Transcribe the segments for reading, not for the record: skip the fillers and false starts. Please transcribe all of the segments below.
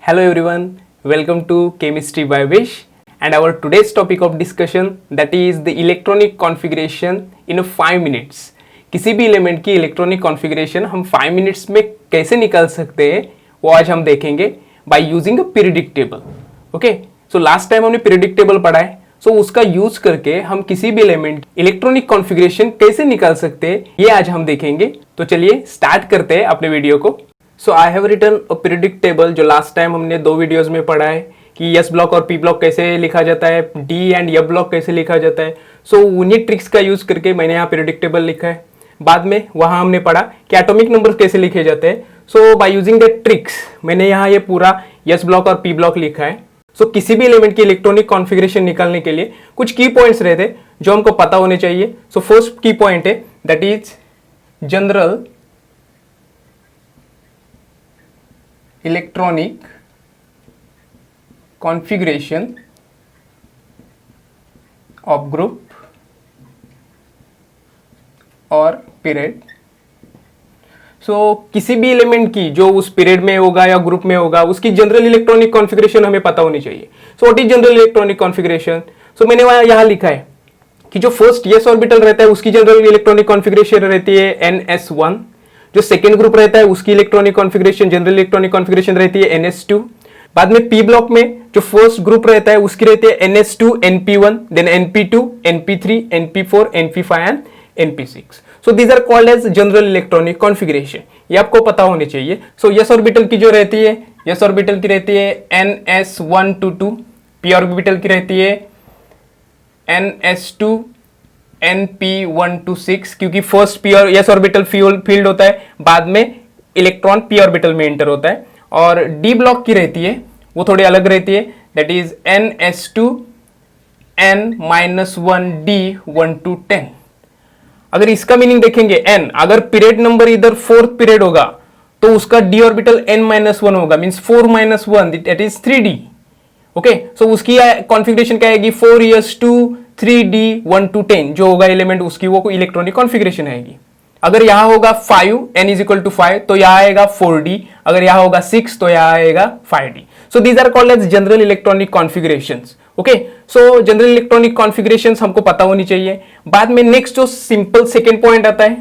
Hello everyone, welcome to Chemistry by Vish and our today's topic of discussion that is the electronic configuration in 5 minutes. किसी भी element की electronic configuration हम 5 minutes में कैसे निकाल सकते हैं वो आज हम देखेंगे by using a periodic table. Okay, so last time हमने पीरियडिक टेबल पढ़ा है. सो उसका यूज करके हम किसी भी एलिमेंट इलेक्ट्रॉनिक कॉन्फ़िगरेशन कैसे निकाल सकते हैं ये आज हम देखेंगे. तो चलिए स्टार्ट करते हैं अपने वीडियो को. So I have written a periodic table जो लास्ट टाइम हमने 2 वीडियोस में पढ़ा है कि एस ब्लॉक और पी ब्लॉक कैसे लिखा जाता है, डी एंड एफ ब्लॉक कैसे लिखा जाता है. सो उन्हीं ट्रिक्स का यूज करके मैंने यहाँ पीरियडिक टेबल लिखा है. बाद में वहाँ हमने पढ़ा कि एटॉमिक नंबर कैसे लिखे जाते हैं. सो बाय यूजिंग दैट ट्रिक्स मैंने यहाँ ये पूरा एस ब्लॉक और पी ब्लॉक लिखा है. सो किसी भी एलिमेंट की इलेक्ट्रॉनिक कॉन्फ़िगरेशन निकालने के लिए कुछ की पॉइंट्स रहते हैं जो हमको पता होने चाहिए. सो फर्स्ट की पॉइंट है that is general electronic configuration of group और पीरियड. सो किसी भी एलिमेंट की जो उस पीरियड में होगा या ग्रुप में होगा उसकी जनरल इलेक्ट्रॉनिक कॉन्फ़िगरेशन हमें पता होनी चाहिए. So what is general electronic configuration? So मैंने यहाँ लिखा है कि जो फर्स्ट s ऑर्बिटल रहता है उसकी जनरल इलेक्ट्रॉनिक कॉन्फ़िगरेशन रहती है ns1. जो सेकेंड ग्रुप रहता है उसकी electronic configuration general electronic configuration रहती है ns2. बाद में p ब्लॉक में जो फर्स्ट ग्रुप रहता है उसकी रहती है ns2 np1 then np2 np3 np4 np5 and np6. So these are called as general electronic configuration. ये आपको पता होनी चाहिए. सो s ऑर्बिटल की जो रहती है s ऑर्बिटल की रहती है ns122. p ऑर्बिटल की रहती है ns2 np126 क्योंकि फर्स्ट p और s ऑर्बिटल फील्ड होता है, बाद में इलेक्ट्रॉन p ऑर्बिटल में एंटर होता है. और d ब्लॉक की रहती है वो थोड़ी अलग रहती है that is ns2 n-1 d1 to 10. अगर इसका मीनिंग देखेंगे n अगर पीरियड नंबर इधर फोर्थ पीरियड होगा तो उसका d ऑर्बिटल n-1 होगा means 4-1 that is 3d. Okay, so उसकी कॉन्फ़िगरेशन क्या आएगी 4s2 3d1 to 10 जो होगा एलिमेंट उसकी वो इलेक्ट्रॉनिक कॉन्फ़िगरेशन आएगी. अगर यहाँ होगा 5 n इज इक्वल टू 5 तो यहाँ आएगा 4d. अगर यहाँ होगा 6 तो यहाँ आएगा 5d. So these are called as general electronic configurations. Okay, so general electronic configurations हमको पता होनी चाहिए. बाद में नेक्स्ट जो सिंपल सेकेंड पॉइंट आता है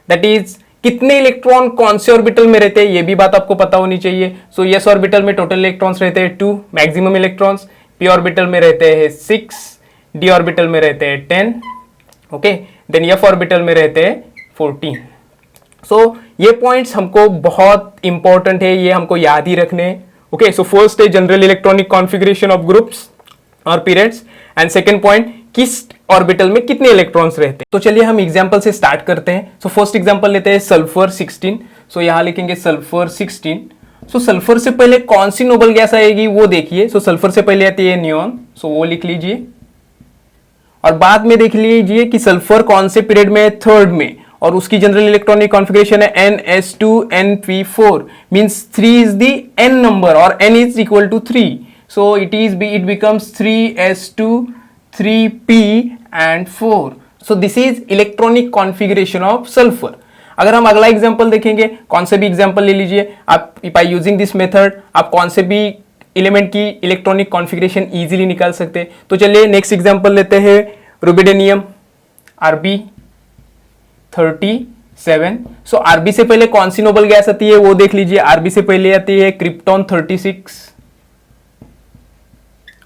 दैट इज कितने इलेक्ट्रॉन कौन से ऑर्बिटल में रहते हैं ये भी बात आपको पता होनी चाहिए. सो s ऑर्बिटल में टोटल इलेक्ट्रॉन्स रहते हैं 2 मैक्सिमम इलेक्ट्रॉन्स. p ऑर्बिटल में रहते हैं 6. d ऑर्बिटल में रहते हैं 10. ओके, देन f ऑर्बिटल में रहते हैं 14. सो ये पॉइंट्स हमको बहुत इंपॉर्टेंट है, ये हमको याद ही रखने हैं. ओके, सो फर्स्ट है general electronic configuration of groups और पीरियड्स एंड सेकंड पॉइंट किस ऑर्बिटल में कितने इलेक्ट्रॉन्स रहते हैं. तो चलिए हम एग्जांपल से स्टार्ट करते हैं. सो फर्स्ट एग्जांपल लेते हैं सल्फर 16. सो यहां लिखेंगे सल्फर 16. सो सल्फर से पहले कौन सी नोबल गैस आएगी वो देखिए. सो सल्फर से पहले आती है नियॉन, सो वो लिख लीजिए. और बाद में देख लीजिए कि सल्फर कौन से पीरियड में है, थर्ड में, और उसकी जनरल इलेक्ट्रॉनिक कॉन्फ़िगरेशन है ns2 np4 means 3 is the n number और n is equal to 3. So it becomes 3s2 3p and 4. So this is electronic configuration of sulphur. अगर हम अगला एग्जांपल देखेंगे, कौन से भी एग्जांपल ले लीजिए आप, बाय यूजिंग दिस मेथड आप कौन से भी एलिमेंट की इलेक्ट्रॉनिक कॉन्फ़िगरेशन इजीली निकाल सकते हैं. तो चलिए नेक्स्ट एग्जांपल लेते हैं रुबिडियम Rb 37. सो Rb से पहले कौन सी नोबल गैस आती है वो देख लीजिए. Rb से पहले आती है क्रिप्टॉन 36.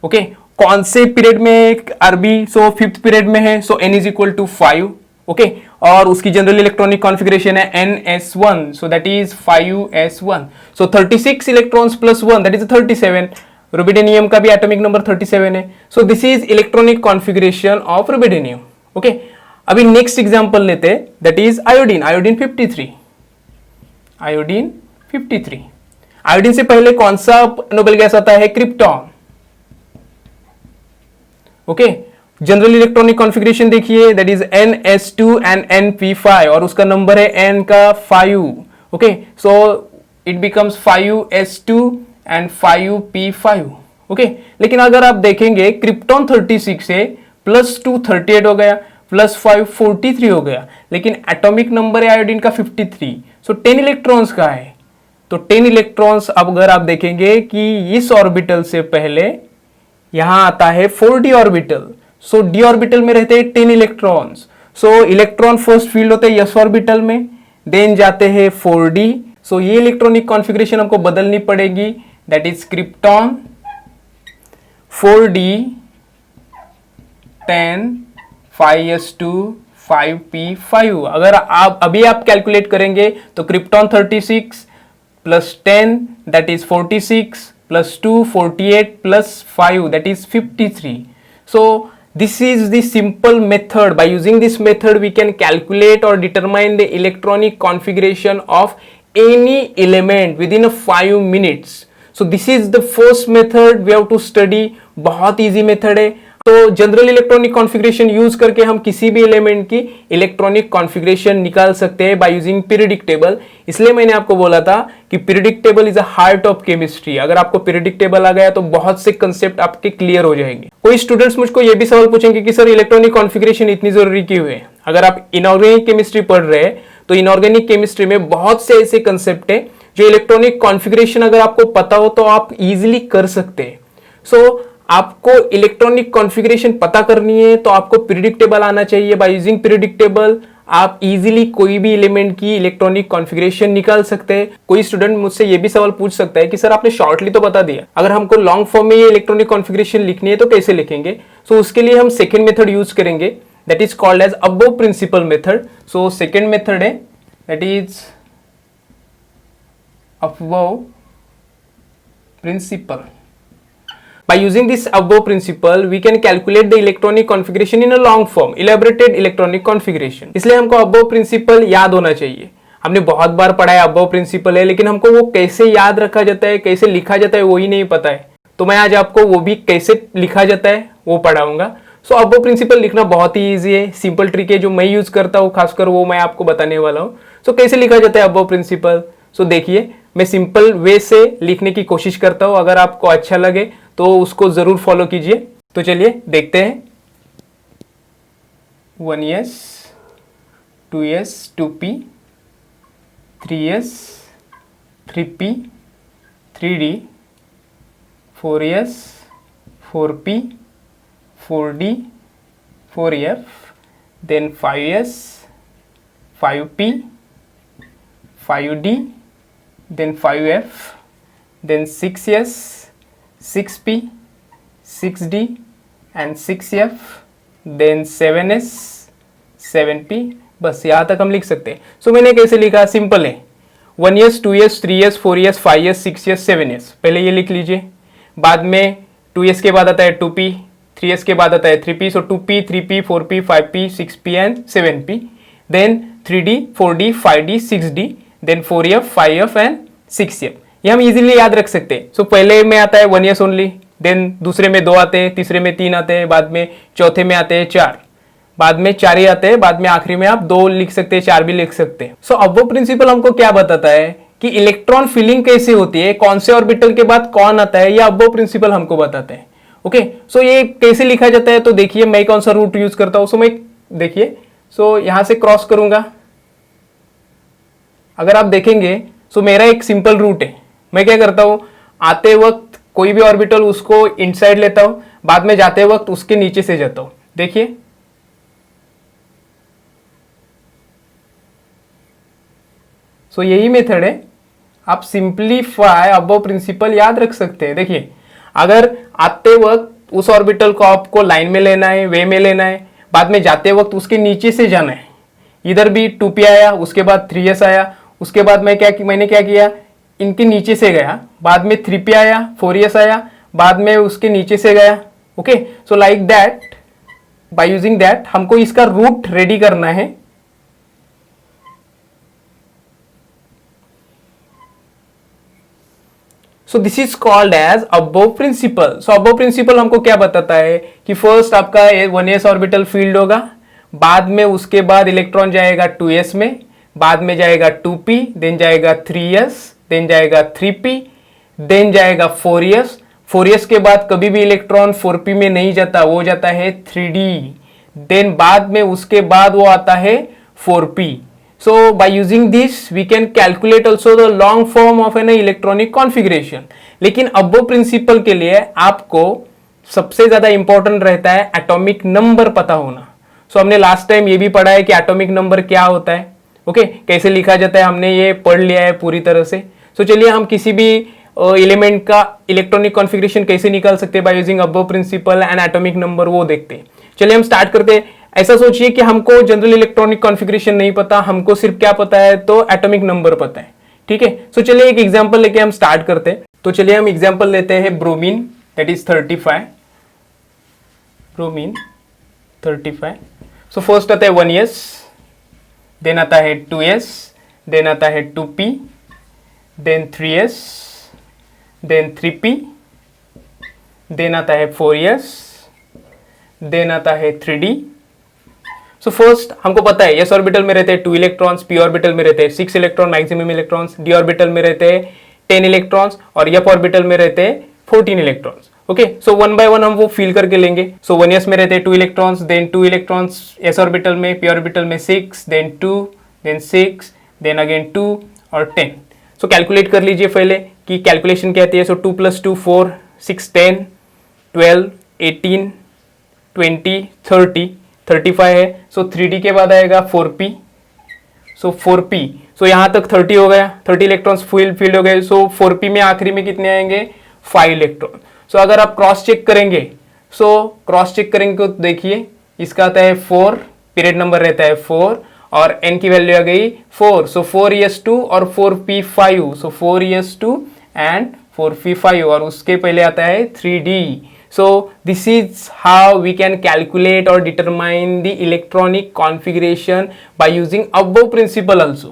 ओके, कौन से पीरियड में Rb? सो फिफ्थ पीरियड में है, so n is equal to 5. Okay, और उसकी जनरल इलेक्ट्रॉनिक कॉन्फ़िगरेशन है ns1, so that is 5s1. So 36 electrons plus 1 that is 37. Rubidium का भी एटॉमिक नंबर 37 है. So this is electronic configuration of rubidium. Okay, अभी next example लेते हैं that is iodine 53. Iodine 53. Iodine से पहले कौन सा नोबेल गैस आता है, krypton. Okay, general electronic configuration देखिए that is ns2 and np5 और उसका नंबर है n का 5. Okay, so it becomes 5s2 and 5p5. Okay, लेकिन अगर आप देखेंगे क्रिप्टॉन 36 से प्लस 2 38 हो गया, प्लस 5 43 हो गया, लेकिन एटॉमिक नंबर है आयोडीन का 53. सो 10 इलेक्ट्रॉन्स का है. तो 10 इलेक्ट्रॉन्स, अब अगर आप देखेंगे कि इस ऑर्बिटल से पहले यहां आता है 4d ऑर्बिटल, सो d ऑर्बिटल में रहते हैं 10 इलेक्ट्रॉन्स। सो इलेक्ट्रॉन फर्स्ट फील्ड होते हैं s ऑर्बिटल में, देन जाते हैं 4d। सो ये इलेक्ट्रॉनिक कॉन्फ़िगरेशन हमको बदलनी पड़ेगी, that is krypton 4d 10 5s2 5p5। अगर आप अभी आप कैलकुलेट करेंगे तो krypton 36 plus 10 that is 46 plus 2 48 plus 5 that is 53. So this is the simple method. By using this method we can calculate or determine the electronic configuration of any element within a 5 minutes. So this is the first method we have to study. बहुत easy method है। तो general electronic configuration use करके हम किसी भी element की electronic configuration निकाल सकते हैं बाय यूजिंग पीरियडिक टेबल। इसलिए मैंने आपको बोला था कि periodic table is a heart of chemistry. अगर आपको पीरियडिक टेबल आ गया तो बहुत से कंसेप्ट आपके क्लियर हो जाएंगे। कोई स्टूडेंट्स मुझको ये भी सवाल पूछेंगे कि सर इलेक्ट्रॉनिक कॉन्फ़िगरेशन इतनी जरूरी क्यों है? अगर आप इनऑर्गेनिक केमिस्ट्री पढ़ रहे हैं तो इनऑर्गेनिक केमिस्ट्री में बहुत से ऐसे कंसेप्ट है जो इलेक्ट्रॉनिक कॉन्फ़िगरेशन अगर आपको पता हो तो आप इजिली कर सकते हैं। सो आपको इलेक्ट्रॉनिक कॉन्फ़िगरेशन पता करनी है तो आपको पीरियडिक टेबल आना चाहिए। बाय यूजिंग पीरियडिक टेबल आप इजीली कोई भी एलिमेंट की इलेक्ट्रॉनिक कॉन्फ़िगरेशन निकाल सकते हैं। कोई स्टूडेंट मुझसे ये भी सवाल पूछ सकता है कि सर आपने शॉर्टली तो बता दिया, अगर हमको लॉन्ग फॉर्म में ये इलेक्ट्रॉनिक कॉन्फ़िगरेशन लिखनी है तो कैसे लिखेंगे? सो उसके लिए हम सेकेंड मेथड यूज करेंगे, that is called as above principle method. So second method है that is Aufbau principle. By using this above principle, we can calculate the electronic configuration in a long form, elaborated electronic configuration. इसलिए हमको above principle याद होना चाहिए। हमने बहुत बार पढ़ा है above principle है, लेकिन हमको वो कैसे याद रखा जाता है, कैसे लिखा जाता है वो ही नहीं पता है। तो मैं आज आपको वो भी कैसे लिखा जाता है वो पढ़ाऊंगा। सो above principle लिखना बहुत ही ईजी है, सिंपल ट्रिक है जो मैं यूज करता हूँ, खासकर वो मैं आपको बताने वाला हूँ। सो कैसे लिखा जाता है above principle? सो देखिए, मैं सिंपल वे से लिखने की कोशिश करता हूँ, अगर आपको अच्छा लगे तो उसको जरूर फॉलो कीजिए। तो चलिए देखते हैं। 1s 2s 2p 3s 3p 3d 4s 4p 4d 4f then 5s 5p 5d then 5f then 6s 6p 6d and 6f then 7s 7p। बस यहाँ तक हम लिख सकते हैं। सो मैंने कैसे लिखा? सिंपल है, 1s 2s 3s 4s 5s 6s 7s, पहले ये लिख लीजिए। बाद में 2s के बाद आता है 2p, 3s के बाद आता है 3p, सो 2p 3p 4p 5p 6p and 7p, then 3d 4d 5d 6d then 4f 5f and 6f। ये हम इजीली याद रख सकते हैं। सो पहले में आता है 1s ओनली, देन दूसरे में 2 आते हैं, तीसरे में 3 आते हैं, बाद में चौथे में आते हैं 4, बाद में 4 ही आते हैं, बाद में आखिरी में आप 2 लिख सकते हैं, 4 भी लिख सकते हैं। सो अब वो प्रिंसिपल हमको क्या बताता है कि इलेक्ट्रॉन फिलिंग कैसे होती है, कौन से ऑर्बिटल के बाद कौन आता है, ये अब वो प्रिंसिपल हमको बताते हैं। ओके, सो ये कैसे लिखा जाता है? तो देखिए मैं कौन सा रूट यूज करता हूं। सो मैं देखिए, सो यहां से क्रॉस करूंगा। अगर आप देखेंगे सो मेरा एक सिंपल रूट है। मैं क्या करता हूं, आते वक्त कोई भी ऑर्बिटल उसको इनसाइड लेता हूं, बाद में जाते वक्त उसके नीचे से जाता हूं। देखिए, सो यही मेथड है, आप सिंप्लीफाई अबव प्रिंसिपल याद रख सकते हैं। देखिए, अगर आते वक्त उस ऑर्बिटल को आपको लाइन में लेना है, वे में लेना है, बाद में जाते वक्त उसके नीचे से जाना है। इधर भी 2p आया, उसके बाद 3s आया, उसके बाद मैंने क्या किया, इनके नीचे से गया, बाद में 3p आया, 4s आया, बाद में उसके नीचे से गया। Okay, so like that, by using that हमको इसका रूट रेडी करना है। So this is called as above principle. So above principle हमको क्या बताता है कि फर्स्ट आपका 1s ऑर्बिटल फील्ड होगा, बाद में उसके बाद इलेक्ट्रॉन जाएगा 2s में, बाद में जाएगा 2p, देन जाएगा 3s, देन जाएगा 3p, देन जाएगा 4s। 4s के बाद कभी भी इलेक्ट्रॉन 4p में नहीं जाता, वो जाता है 3d, देन बाद में उसके बाद वो आता है 4p। So by using this we can calculate also the long form of an electronic configuration. लेकिन अबो प्रिंसिपल के लिए आपको सबसे ज्यादा इंपॉर्टेंट रहता है एटॉमिक नंबर पता होना. सो हमने लास्ट टाइम ये भी पढ़ा है कि एटॉमिक नंबर क्या होता है. ओके कैसे लिखा जाता है हमने ये पढ़ लिया है पूरी तरह से. सो चलिए हम किसी भी एलिमेंट का इलेक्ट्रॉनिक कॉन्फ़िगरेशन कैसे निकाल सकते हैं by using above principle and atomic number वो देखते हैं. चलिए हम स्टार्ट करते हैं. ऐसा सोचिए कि हमको जनरल इलेक्ट्रॉनिक कॉन्फ़िगरेशन नहीं पता, हमको सिर्फ क्या पता है तो एटॉमिक नंबर पता है. ठीक है. सो चलिए एक एग्जांपल लेके हम स्टार्ट करते हैं. तो चलिए हम एग्जांपल लेते हैं bromine that is 35. Bromine 35. So first आता है 1s, देन आता है 2s, देन आता है 2p, then 3s, then 3p, then आता है 4s, देन आता है 3d. सो फर्स्ट हमको पता है s ऑर्बिटल में रहते हैं 2 इलेक्ट्रॉन्स, p ऑर्बिटल में रहते हैं 6 electron maximum electrons, d orbital में रहते हैं 10 इलेक्ट्रॉन्स और f ऑर्बिटल में रहते हैं 14 electrons. Okay so one by one हम वो फिल करके लेंगे. सो 1s में रहते हैं 2 electrons, then 2 electrons s orbital में, p ऑर्बिटल में 6, देन 2, देन 6, देन अगेन 2 और 10. सो कैलकुलेट कर लीजिए पहले कि कैलकुलेशन क्या आती है. सो 2 + 2 4, 6 10, 12 18, 20 30, 35 है. सो 3d के बाद आएगा 4p. सो 4p, सो यहाँ तक 30 हो गया, 30 इलेक्ट्रॉन्स फील्ड हो गए. सो 4p में आखिरी में कितने आएंगे 5 इलेक्ट्रॉन. सो अगर आप क्रॉस चेक करेंगे, सो क्रॉस चेक करेंगे तो देखिए इसका आता है 4, पीरियड नंबर रहता है 4 और n की वैल्यू आ गई 4. सो 4s2 और 4p5. So 4s2 and 4p5 और उसके पहले आता है 3d. So this is how we can calculate or determine the electronic configuration by using above principle also.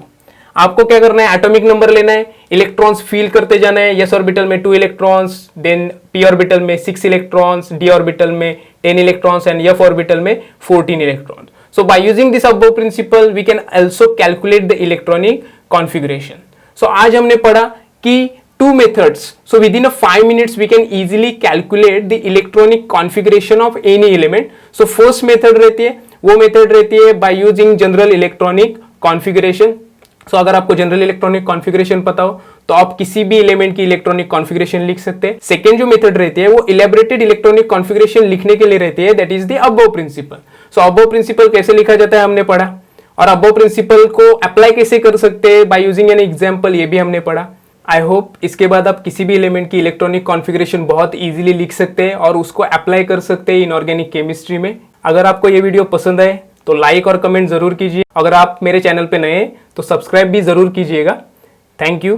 आपको क्या करना है, एटॉमिक नंबर लेना है, इलेक्ट्रॉन्स फील करते जाना है. s ऑर्बिटल में 2 इलेक्ट्रॉन्स, देन p ऑर्बिटल में 6 इलेक्ट्रॉन्स, d ऑर्बिटल में 10 इलेक्ट्रॉन्स एंड f ऑर्बिटल में 14 electrons. So by using this above principle we can also calculate the electronic configuration. So आज हमने पढ़ा कि two methods. So within a 5 minutes we can easily calculate the electronic configuration of any element. So first method रहती है, वो method रहती है by using general electronic configuration. So अगर आपको जनरल इलेक्ट्रॉनिक कॉन्फ़िगरेशन पता हो तो आप किसी भी एलिमेंट की इलेक्ट्रॉनिक कॉन्फ़िगरेशन लिख सकते हैं. सेकेंड जो मेथड रहती है वो इलेबोरेटेड इलेक्ट्रॉनिक कॉन्फ़िगरेशन लिखने के लिए रहती है, that is the above principle. So above principle कैसे लिखा जाता है हमने पढ़ा, और अबव प्रिंसिपल को अप्लाई कैसे कर सकते हैं बाय यूजिंग एन एग्जांपल, ये भी हमने पढ़ा. आई होप इसके बाद आप किसी भी एलिमेंट की इलेक्ट्रॉनिक कॉन्फ़िगरेशन बहुत इजीली लिख सकते हैं और उसको अप्लाई कर सकते हैं इनऑर्गेनिक केमिस्ट्री में. अगर आपको ये वीडियो पसंद आए तो लाइक और कमेंट जरूर कीजिए. अगर आप मेरे चैनल पे नए हैं तो सब्सक्राइब भी जरूर कीजिएगा. Thank you.